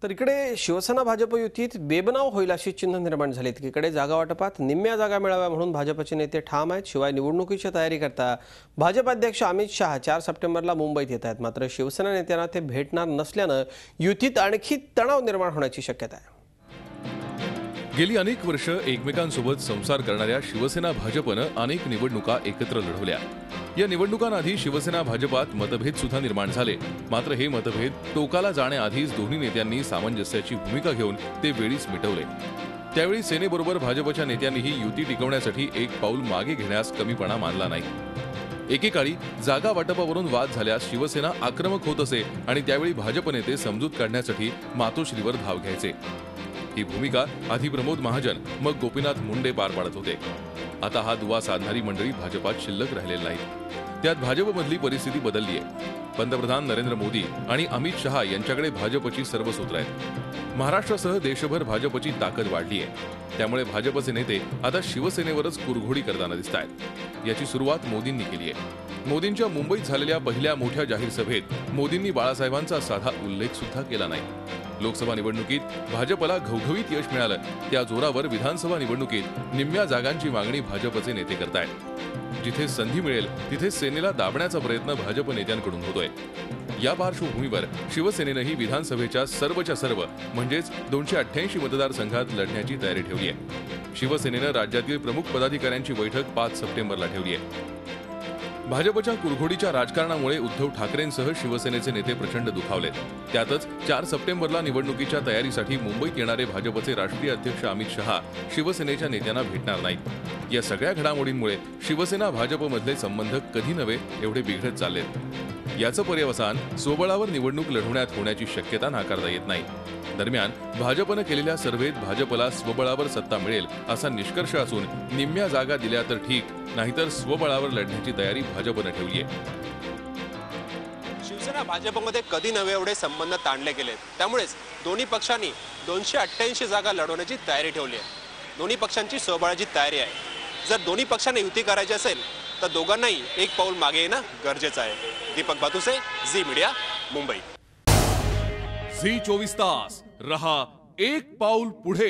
तर इकडे शिवसेना भाजप युतीत बेबनाव होईल अशी चिन्ह निर्माण झाली। इकडे जागा वाटपात निम्म्या जागा मिळाव्या म्हणून भाजपचे नेते ठाम आहेत। शिवाय निवडणुकीची तयारी करता भाजप अध्यक्ष अमित शहा 4 सप्टेंबरला मुंबईत येत आहेत। मात्र शिवसेना नेत्यांना ते भेटणार नसल्याने युतीत आणखी तणाव निर्माण होण्याची शक्यता आहे। गेली अनेक वर्ष एकमेकांसोबत संसार करणाऱ्या शिवसेना भाजपनं अनेक निवडणुका एकत्र लढवल्या। या निवडणुकांआधी शिवसेना भाजपात मतभेद सुद्धा निर्माण झाले। मात्र हे मतभेद टोकाला जाण्याआधीच दोन्ही नेत्यांनी सामंजस्याची भूमिका घेऊन ते वेळीच मिटवले। त्यावेळी सेनेबरोबर भाजपच्या नेत्यांनीही युती टिकवण्यासाठी एक पाऊल मागे घेण्यास कमीपणा मानला नाही। एकेकाळी जागा वाटपावरून वाद झाल्यास शिवसेना आक्रमक होत असे आणि त्यावेळी भाजप नेते समजूत काढण्यासाठी मातोश्रीवर धाव घ्यायचे। ही भूमिका आधी प्रमोद महाजन मग गोपीनाथ मुंडे पार पाडत होते। आता हा दुवा साधणारी मंडळी भाजपात शिल्लक राहिलेली नाही। त्यात भाजपमधली परिस्थिती बदलली आहे। पंतप्रधान नरेंद्र मोदी आणि अमित शहा यांच्याकडे भाजपची सर्व सूत्र आहेत। महाराष्ट्रासह देशभर भाजपची ताकद वाढली आहे। त्यामुळे भाजपचे नेते आता शिवसेनेवरच कुरघोडी करताना दिसतायत। याची सुरुवात मोदींनी केली आहे। मोदींच्या मुंबईत झालेल्या पहिल्या मोठ्या जाहीर सभेत मोदींनी बाळासाहेबांचा साधा उल्लेख सुद्धा केला नाही। लोकसभा निवडणुकीत भाजपला घवघवीत यश मिळालं, त्या जोरावर विधानसभा निवडणुकीत निम्म्या जागांची मागणी भाजपचे नेते करतायत। जिथे संधी मिळेल तिथे सेनेला दाबण्याचा प्रयत्न भाजप नेत्यांकडून होतोय। या पार्श्वभूमीवर शिवसेनेनेही विधानसभेच्या सर्वच्या सर्व म्हणजेच 288 मतदारसंघात लढण्याची तयारी ठेवली आहे। शिवसेनेनं राज्यातील प्रमुख पदाधिकाऱ्यांची बैठक 5 सप्टेंबरला ठेवली आहे। भाजपच्या कुरघोडीच्या राजकारणामुळे उद्धव ठाकरेंसह शिवसेनेचे नेते प्रचंड दुखावलेत। त्यातच 4 सप्टेंबरला निवडणुकीच्या तयारीसाठी मुंबईत येणारे भाजपचे राष्ट्रीय अध्यक्ष अमित शहा शिवसेनेच्या नेत्यांना भेटणार नाहीत। या सगळ्या घडामोडींमुळे शिवसेना भाजपमधले संबंध कधी नव्हे एवढे बिघडत चाललेत। याचं पर्यवसान स्वबळावर निवडणूक लढवण्यात होण्याची शक्यता नाकारता येत नाही। दरम्यान भाजपनं केलेल्या सर्व्हेत भाजपला स्वबळावर सत्ता मिळेल असा निष्कर्ष असून निम्म्या जागा दिल्या तर ठीक, नाहीतर स्वबळावर लढण्याची तयारी भाजपनं ठेवली आहे। शिवसेना भाजपमध्ये कधी नव्हे एवढे संबंध ताणले गेलेत। त्यामुळेच दोन्ही पक्षांनी 288 जागा लढवण्याची तयारी ठेवली आहे। दोन्ही पक्षांची स्वबळाची तयारी आहे। जर दोन्ही पक्षांनी युती करायची असेल तर दोघांनाही एक पाऊल मागे येणं गरजेचं आहे। Deepak Batuse, Zee media, Mumbai. Zee 24 तास रहा एक पाऊल पुढे।